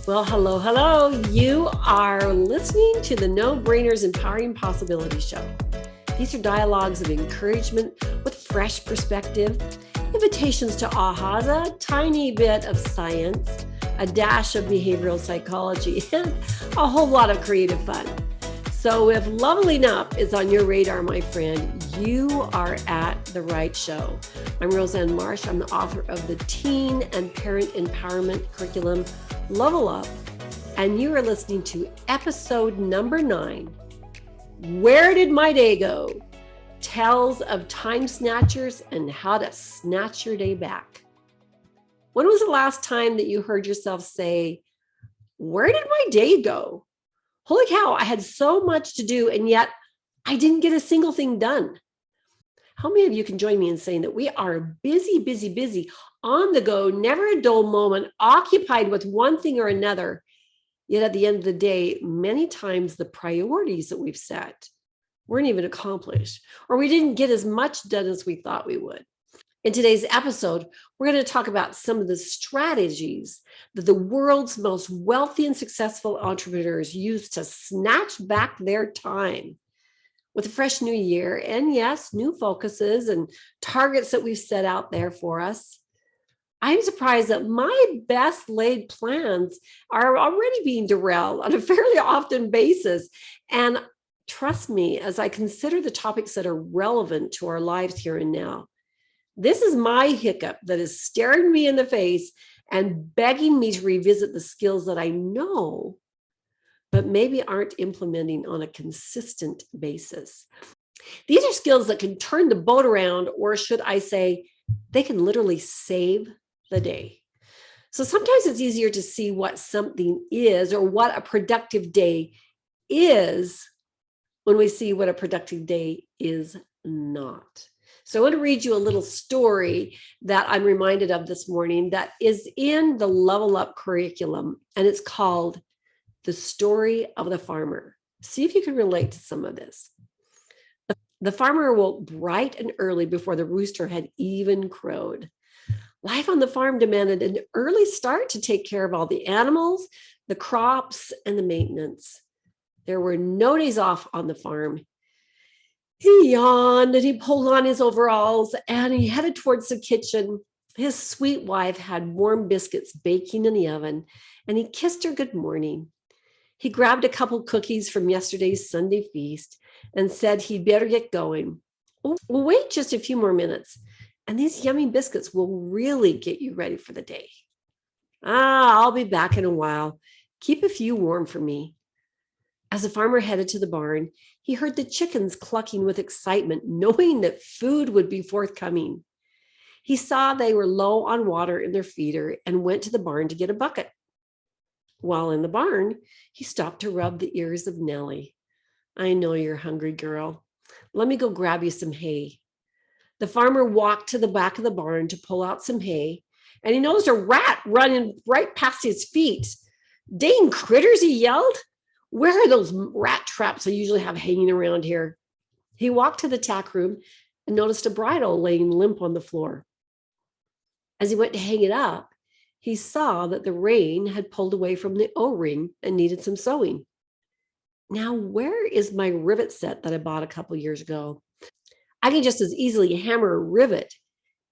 Well, hello, hello. You are listening to the No Brainers Empowering Possibilities Show. These are dialogues of encouragement with fresh perspective, invitations to ahas, a tiny bit of science, a dash of behavioral psychology, and a whole lot of creative fun. So if leveling up is on your radar, my friend, you are at the right show. I'm Roseanne Marsh. I'm the author of the Teen and Parent Empowerment Curriculum, Level Up, and you are listening to episode number 9, Where Did My Day Go? Tells of time snatchers and how to snatch your day back. When was the last time that you heard yourself say, where did my day go? Holy cow, I had so much to do, and yet I didn't get a single thing done. How many of you can join me in saying that we are busy, busy, busy, on the go, never a dull moment, occupied with one thing or another, yet at the end of the day, many times the priorities that we've set weren't even accomplished, or we didn't get as much done as we thought we would. In today's episode, we're going to talk about some of the strategies that the world's most wealthy and successful entrepreneurs use to snatch back their time. With a fresh new year, and yes, new focuses and targets that we've set out there for us, I'm surprised that my best laid plans are already being derailed on a fairly often basis. And trust me, as I consider the topics that are relevant to our lives here and now, this is my hiccup that is staring me in the face and begging me to revisit the skills that I know, but maybe aren't implementing on a consistent basis. These are skills that can turn the boat around, or should I say, they can literally save the day. So sometimes it's easier to see what something is or what a productive day is when we see what a productive day is not. So I want to read you a little story that I'm reminded of this morning that is in the Level Up curriculum, and it's called The Story of the Farmer. See if you can relate to some of this. The farmer woke bright and early before the rooster had even crowed. Life on the farm demanded an early start to take care of all the animals, the crops, and the maintenance. There were no days off on the farm. He yawned and he pulled on his overalls and he headed towards the kitchen. His sweet wife had warm biscuits baking in the oven, and he kissed her good morning. He grabbed a couple cookies from yesterday's Sunday feast and said he'd better get going. We'll wait just a few more minutes, and these yummy biscuits will really get you ready for the day. I'll be back in a while. Keep a few warm for me. As the farmer headed to the barn, he heard the chickens clucking with excitement, knowing that food would be forthcoming. He saw they were low on water in their feeder and went to the barn to get a bucket. While in the barn, he stopped to rub the ears of Nellie. I know you're hungry, girl. Let me go grab you some hay. The farmer walked to the back of the barn to pull out some hay, and he noticed a rat running right past his feet. Dang critters, he yelled. Where are those rat traps I usually have hanging around here? He walked to the tack room and noticed a bridle laying limp on the floor. As he went to hang it up, he saw that the rein had pulled away from the O-ring and needed some sewing. Now, where is my rivet set that I bought a couple years ago? I can just as easily hammer a rivet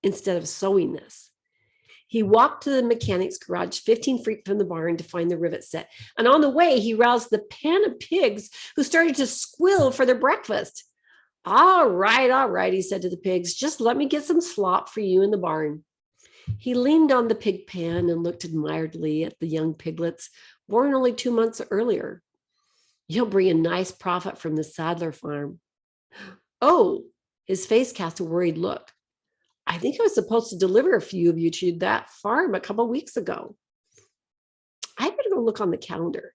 instead of sewing this. He walked to the mechanic's garage 15 feet from the barn to find the rivet set. And on the way, he roused the pen of pigs who started to squeal for their breakfast. All right, he said to the pigs, just let me get some slop for you in the barn. He leaned on the pig pen and looked admiringly at the young piglets, born only 2 months earlier. You'll bring a nice profit from the Sadler farm. Oh, his face cast a worried look. I think I was supposed to deliver a few of you to that farm a couple weeks ago. I better go look on the calendar.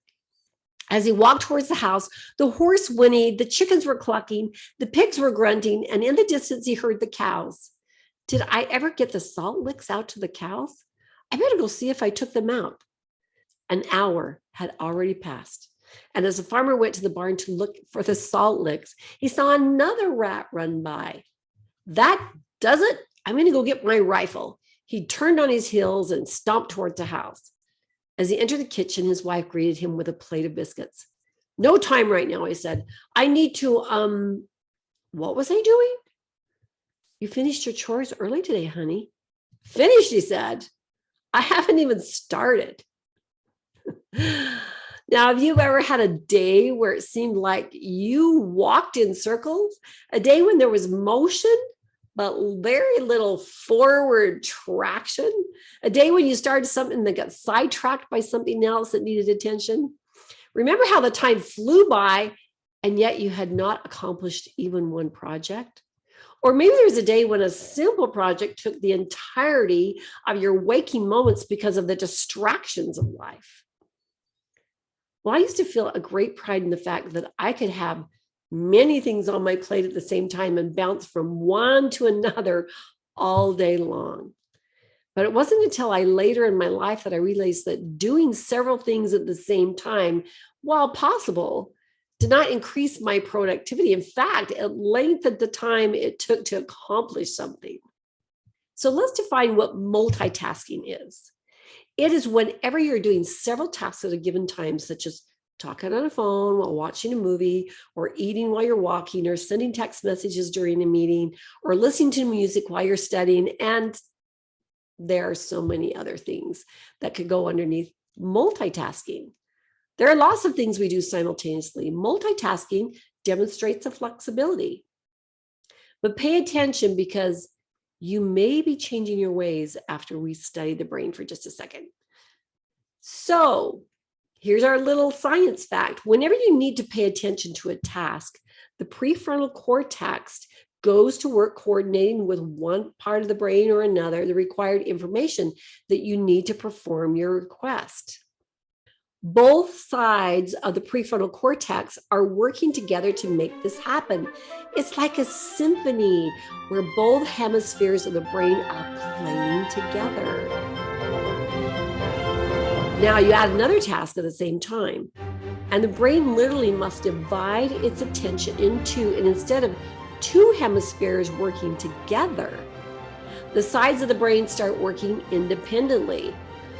As he walked towards the house, the horse whinnied, the chickens were clucking, the pigs were grunting, and in the distance he heard the cows. Did I ever get the salt licks out to the cows? I better go see if I took them out. An hour had already passed, and as the farmer went to the barn to look for the salt licks, he saw another rat run by. That does it. I'm going to go get my rifle. He turned on his heels and stomped towards the house. As he entered the kitchen, his wife greeted him with a plate of biscuits. No time right now, I said. I need to, what was I doing? You finished your chores early today, honey. Finished, he said. I haven't even started. Now, have you ever had a day where it seemed like you walked in circles? A day when there was motion, but very little forward traction? A day when you started something that got sidetracked by something else that needed attention? Remember how the time flew by and yet you had not accomplished even one project? Or maybe there was a day when a simple project took the entirety of your waking moments because of the distractions of life. Well, I used to feel a great pride in the fact that I could have many things on my plate at the same time and bounce from one to another all day long. But it wasn't until later in my life that I realized that doing several things at the same time, while possible, did not increase my productivity. In fact, it lengthened the time it took to accomplish something. So let's define what multitasking is. It is whenever you're doing several tasks at a given time, such as talking on a phone while watching a movie, or eating while you're walking, or sending text messages during a meeting, or listening to music while you're studying. And there are so many other things that could go underneath multitasking. There are lots of things we do simultaneously. Multitasking demonstrates a flexibility. But pay attention, because you may be changing your ways after we study the brain for just a second. So here's our little science fact. Whenever you need to pay attention to a task, the prefrontal cortex goes to work coordinating with one part of the brain or another the required information that you need to perform your request. Both sides of the prefrontal cortex are working together to make this happen. It's like a symphony where both hemispheres of the brain are playing together. Now you add another task at the same time, and the brain literally must divide its attention into, and instead of two hemispheres working together, the sides of the brain start working independently.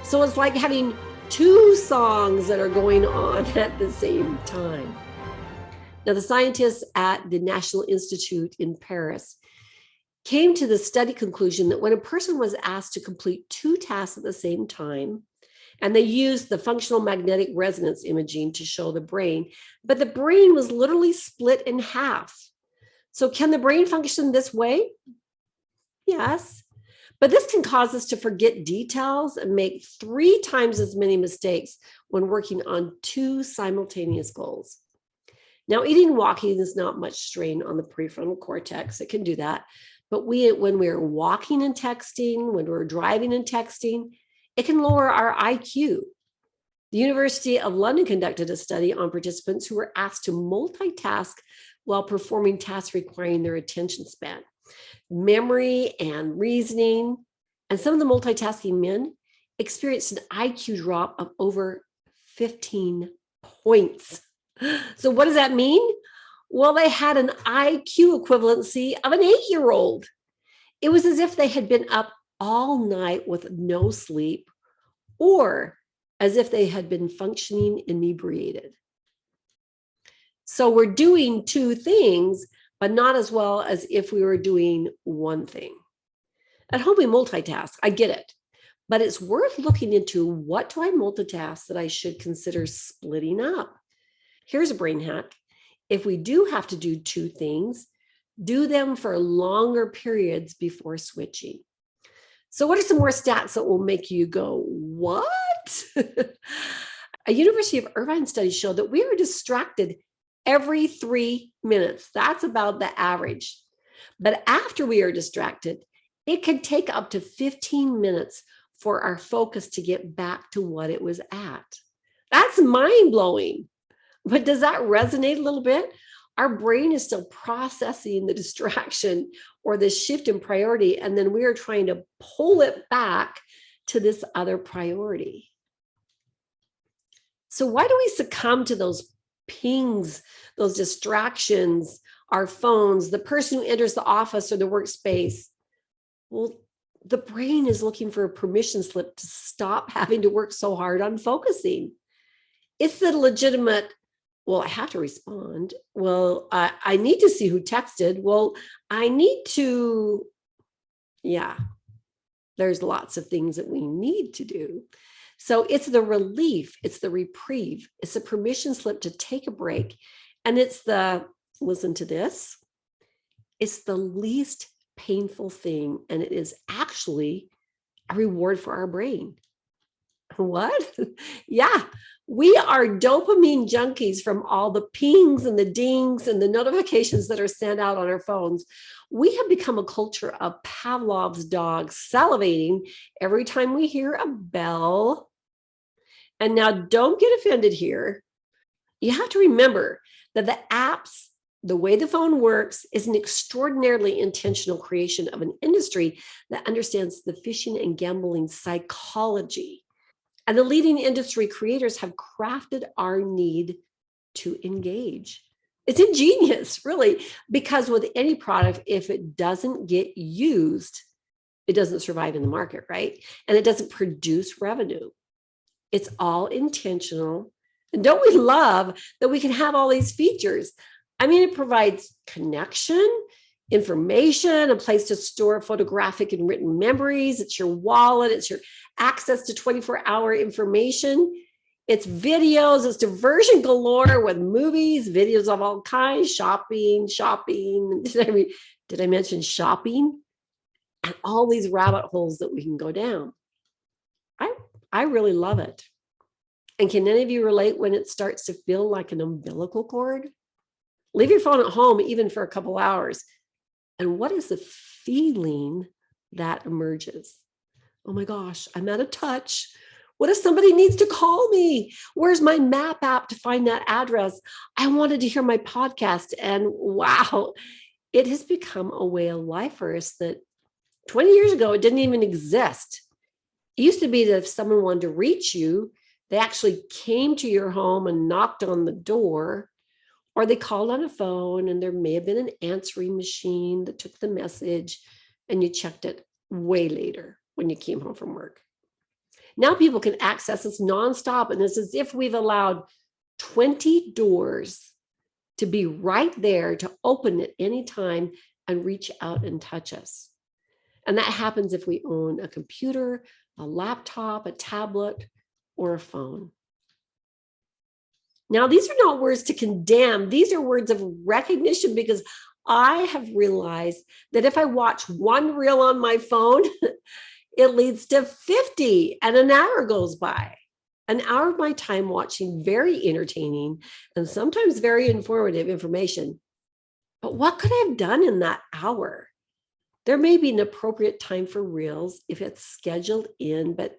So it's like having two songs that are going on at the same time. Now, the scientists at the National Institute in Paris came to the study conclusion that when a person was asked to complete two tasks at the same time, and they used the functional magnetic resonance imaging to show the brain, but the brain was literally split in half. So can the brain function this way? Yes. But this can cause us to forget details and make 3 times as many mistakes when working on two simultaneous goals. Now, eating and walking is not much strain on the prefrontal cortex. It can do that. But when we're walking and texting, when we're driving and texting, it can lower our IQ. The University of London conducted a study on participants who were asked to multitask while performing tasks requiring their attention span, memory, and reasoning. And some of the multitasking men experienced an IQ drop of over 15 points. So what does that mean? Well, they had an IQ equivalency of an 8-year-old. It was as if they had been up all night with no sleep, or as if they had been functioning inebriated. So we're doing two things, but not as well as if we were doing one thing. At home, we multitask. I get it. But it's worth looking into, what do I multitask that I should consider splitting up? Here's a brain hack. If we do have to do two things, do them for longer periods before switching. So what are some more stats that will make you go, what? A University of Irvine study showed that we are distracted every 3 minutes. That's about the average. But after we are distracted, it can take up to 15 minutes for our focus to get back to what it was at. That's mind-blowing. But does that resonate a little bit? Our brain is still processing the distraction or the shift in priority, and then we are trying to pull it back to this other priority. So why do we succumb to those pings, those distractions, our phones, the person who enters the office or the workspace? Well, the brain is looking for a permission slip to stop having to work so hard on focusing. It's the legitimate, well, I have to respond. Well, I need to see who texted. Well, I need to, yeah, there's lots of things that we need to do. So it's the relief, it's the reprieve, it's a permission slip to take a break. And it's the, listen to this, it's the least painful thing. And it is actually a reward for our brain. What? Yeah, we are dopamine junkies from all the pings and the dings and the notifications that are sent out on our phones. We have become a culture of Pavlov's dogs salivating every time we hear a bell. And now don't get offended here. You have to remember that the apps, the way the phone works, is an extraordinarily intentional creation of an industry that understands the fishing and gambling psychology. And the leading industry creators have crafted our need to engage. It's ingenious, really, because with any product, if it doesn't get used, it doesn't survive in the market, right? And it doesn't produce revenue. It's all intentional. And don't we love that we can have all these features? I mean, it provides connection, information, a place to store photographic and written memories. It's your wallet. It's your access to 24-hour information. It's videos. It's diversion galore with movies, videos of all kinds, shopping. Did I mention shopping? And all these rabbit holes that we can go down. I really love it. And can any of you relate when it starts to feel like an umbilical cord? Leave your phone at home even for a couple hours. And what is the feeling that emerges? Oh my gosh, I'm out of touch. What if somebody needs to call me? Where's my map app to find that address? I wanted to hear my podcast. And wow, it has become a way of life for us that 20 years ago, it didn't even exist. It used to be that if someone wanted to reach you, they actually came to your home and knocked on the door, or they called on a phone and there may have been an answering machine that took the message and you checked it way later when you came home from work. Now people can access us nonstop, and it's as if we've allowed 20 doors to be right there to open at any time and reach out and touch us. And that happens if we own a computer, a laptop, a tablet, or a phone. Now, these are not words to condemn. These are words of recognition, because I have realized that if I watch one reel on my phone, it leads to 50 and an hour goes by. An hour of my time watching very entertaining and sometimes very informative information. But what could I have done in that hour? There may be an appropriate time for reels if it's scheduled in, but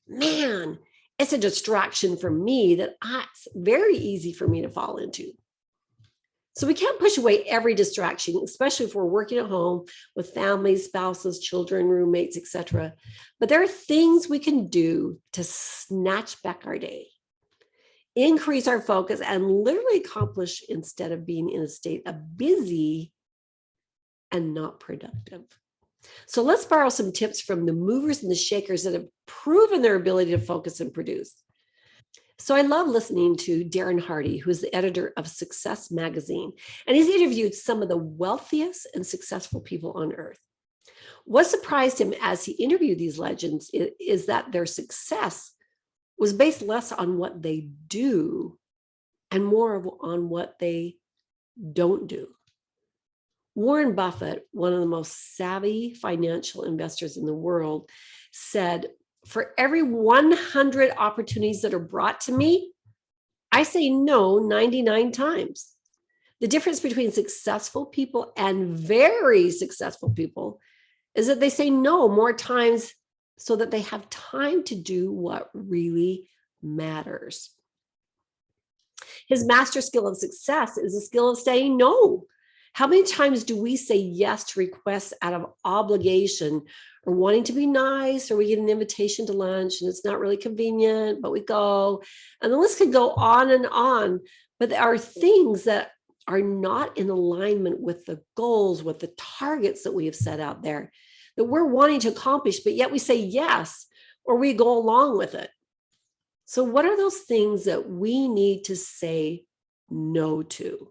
man, it's a distraction for me that it's very easy for me to fall into. So we can't push away every distraction, especially if we're working at home with families, spouses, children, roommates, etc. But there are things we can do to snatch back our day, increase our focus, and literally accomplish instead of being in a state of busy and not productive. So let's borrow some tips from the movers and the shakers that have proven their ability to focus and produce. So I love listening to Darren Hardy, who is the editor of Success Magazine, and he's interviewed some of the wealthiest and successful people on earth. What surprised him as he interviewed these legends is that their success was based less on what they do and more on what they don't do. Warren Buffett, one of the most savvy financial investors in the world, said, for every 100 opportunities that are brought to me, I say no 99 times. The difference between successful people and very successful people is that they say no more times so that they have time to do what really matters. His master skill of success is the skill of saying no. How many times do we say yes to requests out of obligation or wanting to be nice, or we get an invitation to lunch and it's not really convenient, but we go, and the list could go on. But there are things that are not in alignment with the goals, with the targets that we have set out there. that we're wanting to accomplish, but yet we say yes, or we go along with it. So what are those things that we need to say no to?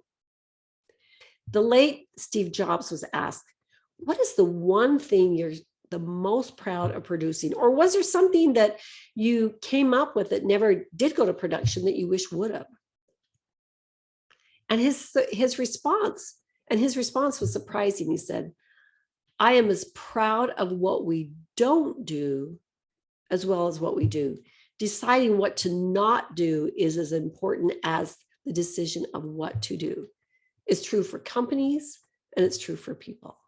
The late Steve Jobs was asked, what is the one thing you're the most proud of producing? Or was there something that you came up with that never did go to production that you wish would have? And his response was surprising. He said, I am as proud of what we don't do as well as what we do. Deciding what to not do is as important as the decision of what to do. It's true for companies and it's true for people.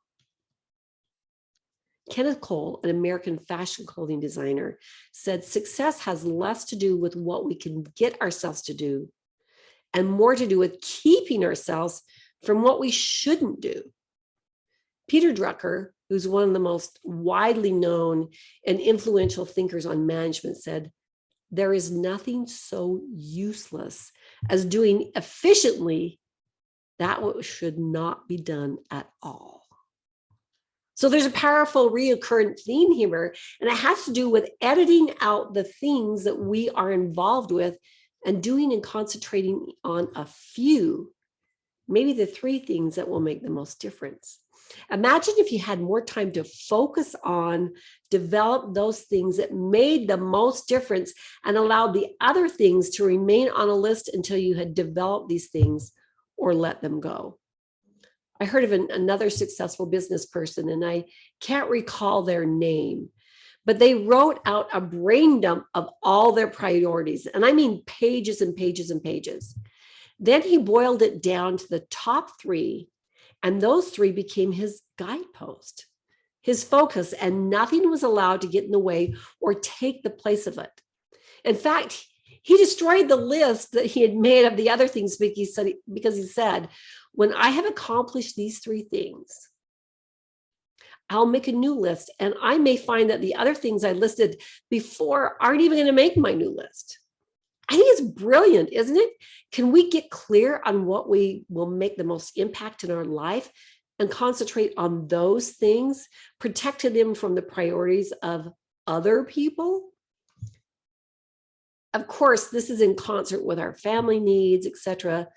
Kenneth Cole, an American fashion clothing designer, said success has less to do with what we can get ourselves to do and more to do with keeping ourselves from what we shouldn't do. Peter Drucker, who's one of the most widely known and influential thinkers on management, said, there is nothing so useless as doing efficiently that which should not be done at all. So there's a powerful recurrent theme here, and it has to do with editing out the things that we are involved with and doing and concentrating on a few, maybe the 3 things that will make the most difference. Imagine if you had more time to focus on, develop those things that made the most difference and allowed the other things to remain on a list until you had developed these things or let them go. I heard of another successful business person, and I can't recall their name, but they wrote out a brain dump of all their priorities. And I mean pages and pages and pages. Then he boiled it down to the top 3, and those 3 became his guidepost, his focus, and nothing was allowed to get in the way or take the place of it. In fact, he destroyed the list that he had made of the other things because he said, when I have accomplished these 3 things, I'll make a new list, and I may find that the other things I listed before aren't even going to make my new list. I think it's brilliant, isn't it? Can we get clear on what we will make the most impact in our life and concentrate on those things, protecting them from the priorities of other people? Of course, this is in concert with our family needs, etc.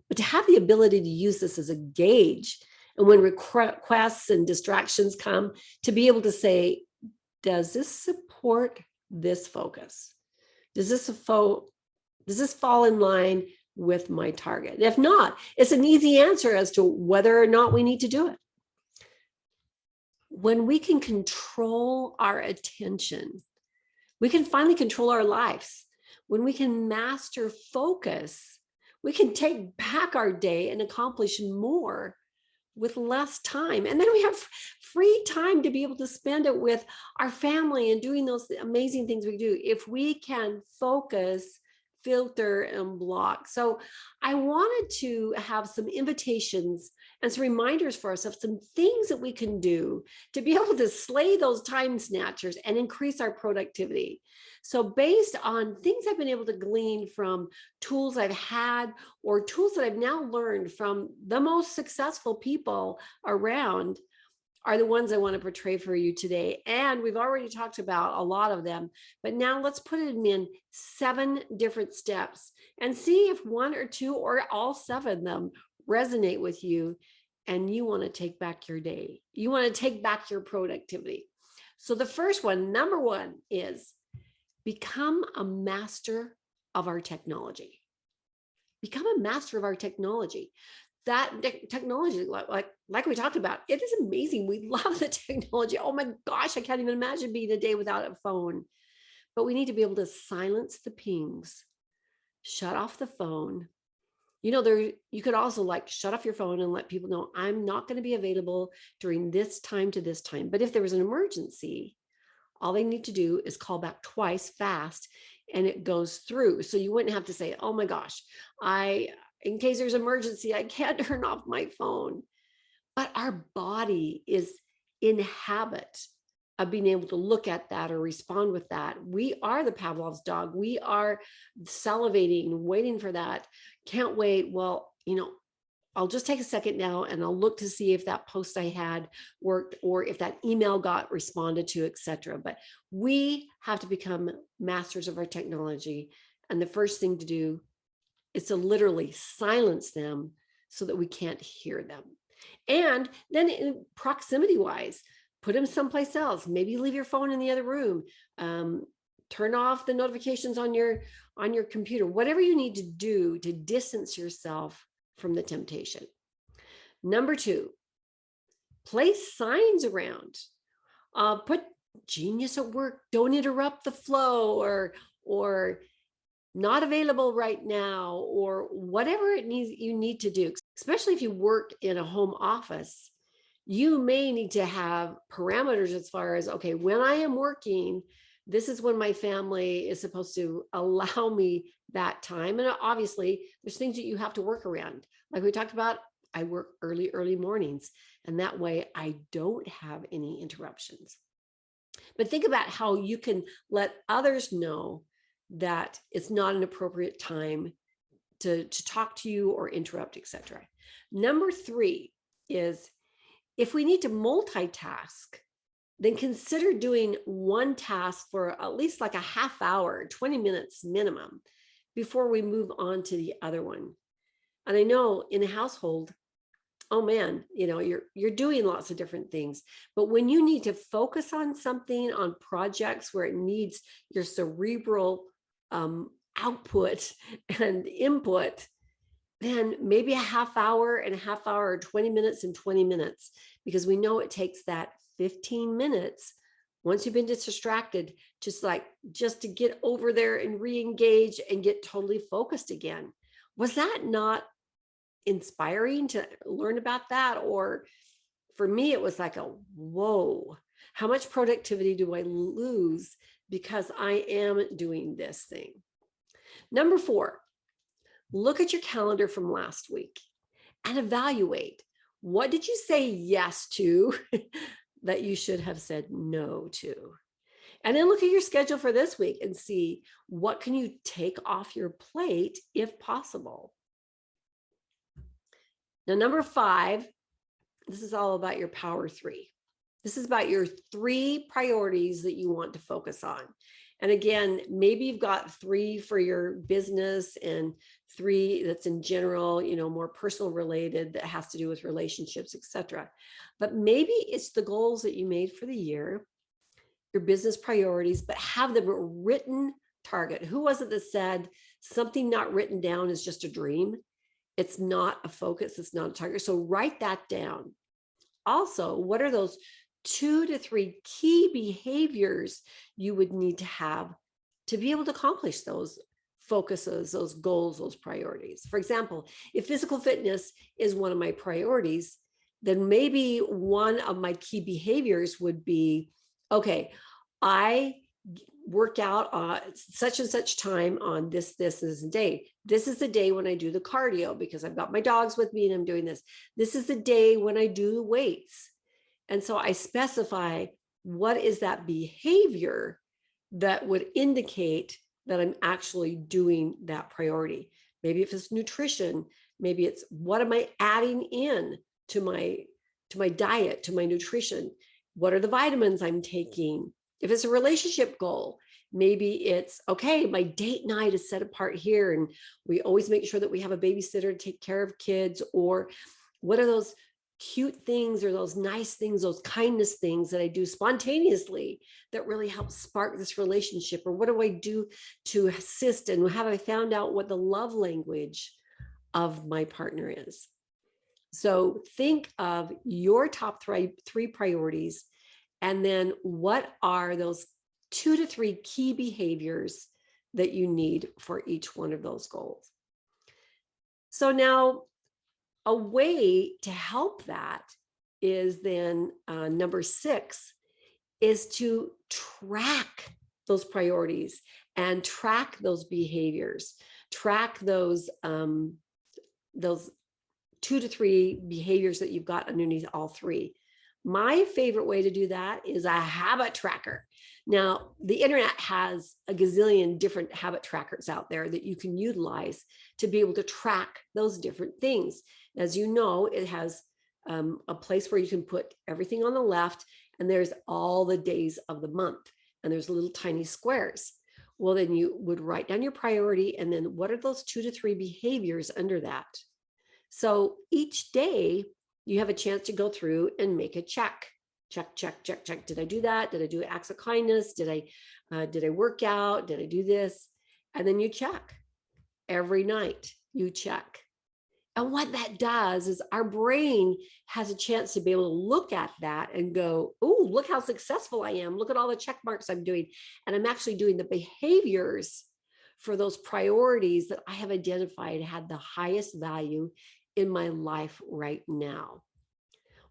But to have the ability to use this as a gauge, and when requests and distractions come, to be able to say, does this support this focus? Does this fall in line with my target? And if not, it's an easy answer as to whether or not we need to do it. When we can control our attention, we can finally control our lives. When we can master focus, we can take back our day and accomplish more with less time. And then we have free time to be able to spend it with our family and doing those amazing things we do if we can focus, filter, and block. So I wanted to have some invitations and some reminders for us of some things that we can do to be able to slay those time snatchers and increase our productivity. So based on things I've been able to glean from tools I've had or tools that I've now learned from the most successful people around are the ones I want to portray for you today. And we've already talked about a lot of them, but now let's put them in 7 different steps and see if 1 or 2 or all 7 of them resonate with you and you want to take back your day. You want to take back your productivity. So the first one, number 1, is become a master of our technology. Become a master of our technology. That technology, like we talked about, it is amazing. We love the technology. Oh my gosh, I can't even imagine being a day without a phone. But we need to be able to silence the pings, shut off the phone. You know, you could also shut off your phone and let people know, I'm not going to be available during this time to this time. But if there was an emergency, all they need to do is call back twice fast and it goes through. So you wouldn't have to say, oh my gosh, in case there's an emergency, I can't turn off my phone. But our body is in habit of being able to look at that or respond with that. We are the Pavlov's dog. We are salivating, waiting for that. Can't wait. Well, I'll just take a second now and I'll look to see if that post I had worked or if that email got responded to, etc. But we have to become masters of our technology. And the first thing to do is to literally silence them so that we can't hear them. And then in proximity wise, put them someplace else. Maybe leave your phone in the other room. Turn off the notifications on your computer. Whatever you need to do to distance yourself from the temptation. Number 2, place signs around. Put genius at work. Don't interrupt the flow, or not available right now, or whatever you need to do. Especially if you work in a home office, you may need to have parameters as far as, okay, when I am working, this is when my family is supposed to allow me that time. And obviously there's things that you have to work around. Like we talked about, I work early mornings, and that way I don't have any interruptions. But think about how you can let others know that it's not an appropriate time to talk to you or interrupt, etc. Number 3 is, if we need to multitask, then consider doing one task for at least like a half hour, 20 minutes minimum, before we move on to the other one. And I know in a household, oh man, you're doing lots of different things, but when you need to focus on something, on projects where it needs your cerebral output and input, then maybe a half hour and a half hour, or 20 minutes and 20 minutes, because we know it takes that 15 minutes once you've been distracted, just to get over there and re-engage and get totally focused again. Was that not inspiring to learn about that? Or for me, it was like whoa, how much productivity do I lose because I am doing this thing? Number 4, look at your calendar from last week and evaluate, what did you say yes to that you should have said no to? And then look at your schedule for this week and see, what can you take off your plate if possible? Now, number 5, this is all about your power 3. This is about your 3 priorities that you want to focus on. And again, maybe you've got 3 for your business and 3 that's in general, more personal related, that has to do with relationships, etc. But maybe it's the goals that you made for the year, your business priorities, but have them a written target. Who was it that said something not written down is just a dream? It's not a focus. It's not a target. So write that down. Also, what are those 2 to 3 key behaviors you would need to have to be able to accomplish those focuses, those goals, those priorities? For example, if physical fitness is one of my priorities, then maybe one of my key behaviors would be, okay, I work out such and such time on this day. This is the day when I do the cardio because I've got my dogs with me and I'm doing this. This is the day when I do weights. And so I specify what is that behavior that would indicate that I'm actually doing that priority. Maybe if it's nutrition, maybe it's, what am I adding in to my diet, to my nutrition? What are the vitamins I'm taking? If it's a relationship goal, maybe it's, okay, my date night is set apart here, and we always make sure that we have a babysitter to take care of kids. Or what are those cute things, or those nice things, those kindness things that I do spontaneously that really help spark this relationship? Or what do I do to assist, and have I found out what the love language of my partner is? So think of your top 3 priorities, and then what are those 2 to 3 key behaviors that you need for each one of those goals. So now, a way to help that is then number 6 is to track those priorities and track those behaviors, track those 2 to 3 behaviors that you've got underneath all 3. My favorite way to do that is a habit tracker. Now, the internet has a gazillion different habit trackers out there that you can utilize to be able to track those different things. As you know, it has a place where you can put everything on the left, and there's all the days of the month, and there's little tiny squares. Well, then you would write down your priority, and then what are those 2 to 3 behaviors under that? So each day you have a chance to go through and make a check. Check, check, check, check. Did I do that? Did I do acts of kindness? Did I work out? Did I do this? And then you check. Every night you check. And what that does is our brain has a chance to be able to look at that and go, oh, look how successful I am. Look at all the check marks I'm doing. And I'm actually doing the behaviors for those priorities that I have identified had the highest value in my life right now.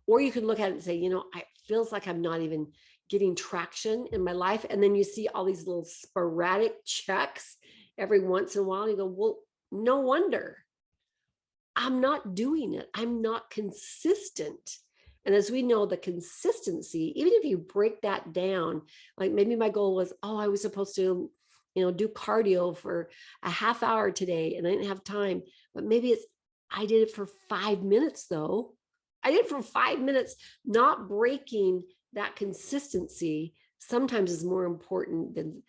Or you can look at it and say, you know, it feels like I'm not even getting traction in my life. And then you see all these little sporadic checks every once in a while. And you go, well, no wonder. I'm not doing it. I'm not consistent. And as we know, the consistency, even if you break that down, like maybe my goal was, oh, I was supposed to, do cardio for a half hour today and I didn't have time, but maybe it's, I did it for 5 minutes though. I did it for 5 minutes. Not breaking that consistency sometimes is more important than,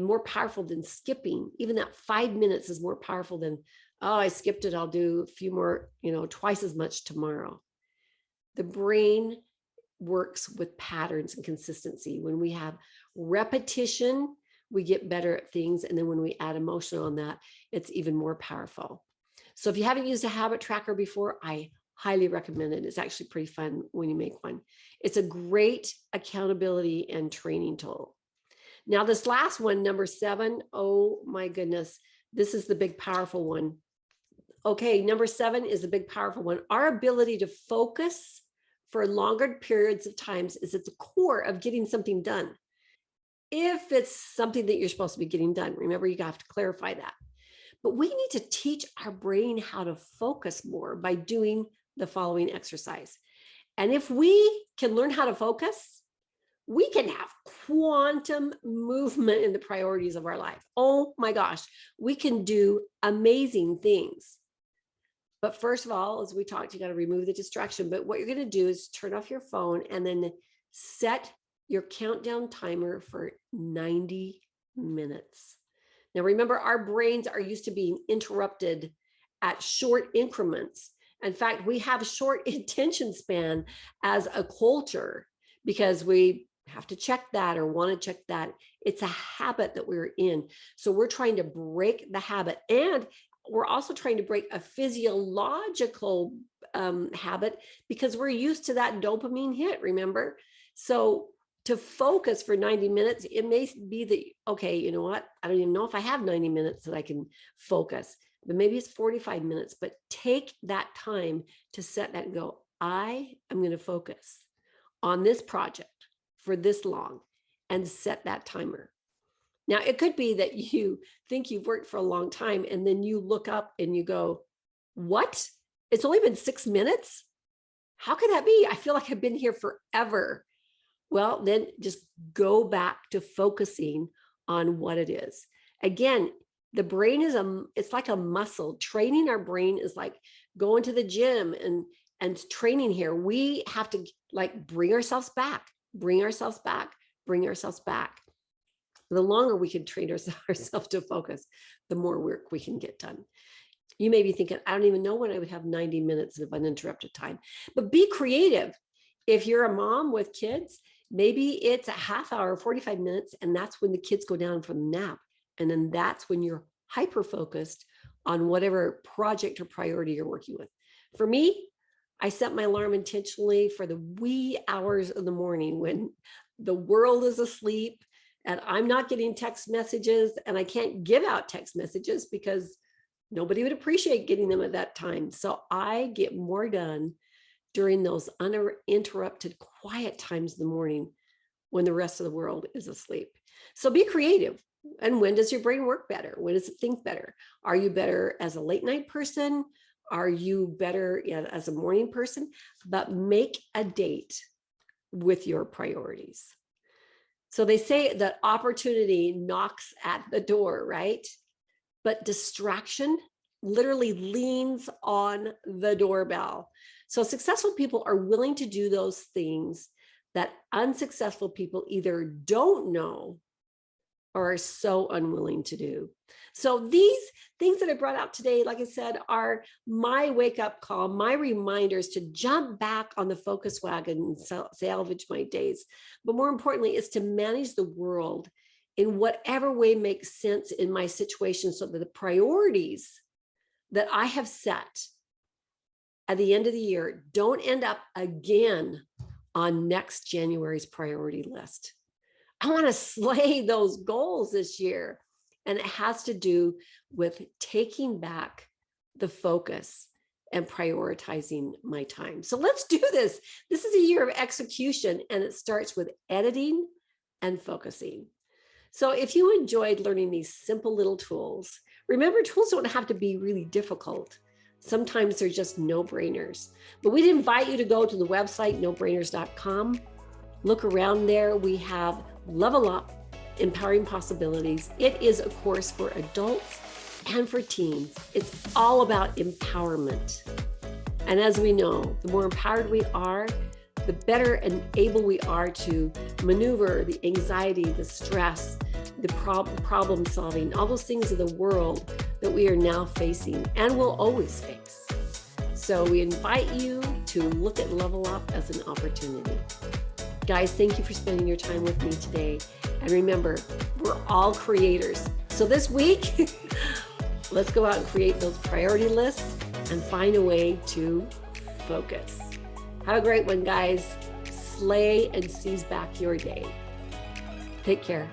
more powerful than skipping. Even that 5 minutes is more powerful than, oh, I skipped it. I'll do a few more, twice as much tomorrow. The brain works with patterns and consistency. When we have repetition, we get better at things. And then when we add emotion on that, it's even more powerful. So if you haven't used a habit tracker before, I highly recommend it. It's actually pretty fun when you make one. It's a great accountability and training tool. Now, this last one, number 7, oh my goodness, this is the big, powerful one. Okay, number 7 is the big, powerful one. Our ability to focus for longer periods of times is at the core of getting something done. If it's something that you're supposed to be getting done, remember, you have to clarify that. But we need to teach our brain how to focus more by doing the following exercise. And if we can learn how to focus, we can have quantum movement in the priorities of our life. Oh my gosh, we can do amazing things. But first of all, as we talked, you got to remove the distraction. But what you're going to do is turn off your phone and then set your countdown timer for 90 minutes. Now, remember, our brains are used to being interrupted at short increments. In fact, we have short attention span as a culture because we have to check that or want to check that. It's a habit that we're in. So we're trying to break the habit. And we're also trying to break a physiological habit because we're used to that dopamine hit, remember? So to focus for 90 minutes, it may be that, okay, you know what? I don't even know if I have 90 minutes that I can focus, but maybe it's 45 minutes, but take that time to set that and go, I am going to focus on this project for this long and set that timer. Now, it could be that you think you've worked for a long time and then you look up and you go, what? It's only been 6 minutes? How could that be? I feel like I've been here forever. Well, then just go back to focusing on what it is. Again, the brain is it's like a muscle. Training our brain is like going to the gym and training here. We have to bring ourselves back, bring ourselves back, bring ourselves back. The longer we can train ourselves to focus, the more work we can get done. You may be thinking, I don't even know when I would have 90 minutes of uninterrupted time, but be creative. If you're a mom with kids, maybe it's a half hour, 45 minutes, and that's when the kids go down for the nap. And then that's when you're hyper-focused on whatever project or priority you're working with. For me, I set my alarm intentionally for the wee hours of the morning when the world is asleep and I'm not getting text messages and I can't give out text messages because nobody would appreciate getting them at that time. So I get more done during those uninterrupted, quiet times in the morning when the rest of the world is asleep. So be creative. And when does your brain work better? When does it think better? Are you better as a late night person? Are you better as a morning person? But make a date with your priorities. So they say that opportunity knocks at the door, right? But distraction literally leans on the doorbell. So successful people are willing to do those things that unsuccessful people either don't know or are so unwilling to do. So these things that I brought out today, like I said, are my wake-up call, my reminders to jump back on the focus wagon and salvage my days. But more importantly, is to manage the world in whatever way makes sense in my situation, so that the priorities that I have set at the end of the year don't end up again on next January's priority list. I want to slay those goals this year. And it has to do with taking back the focus and prioritizing my time. So let's do this. This is a year of execution, and it starts with editing and focusing. So if you enjoyed learning these simple little tools, remember, tools don't have to be really difficult. Sometimes they're just no-brainers. But we'd invite you to go to the website, nobrainers.com. Look around there. We have Level Up, Empowering Possibilities. It is a course for adults and for teens. It's all about empowerment. And as we know, the more empowered we are, the better and able we are to maneuver the anxiety, the stress, the problem solving, all those things of the world that we are now facing and will always face. So we invite you to look at Level Up as an opportunity. Guys, thank you for spending your time with me today. And remember, we're all creators. So this week, let's go out and create those priority lists and find a way to focus. Have a great one, guys. Slay and seize back your day. Take care.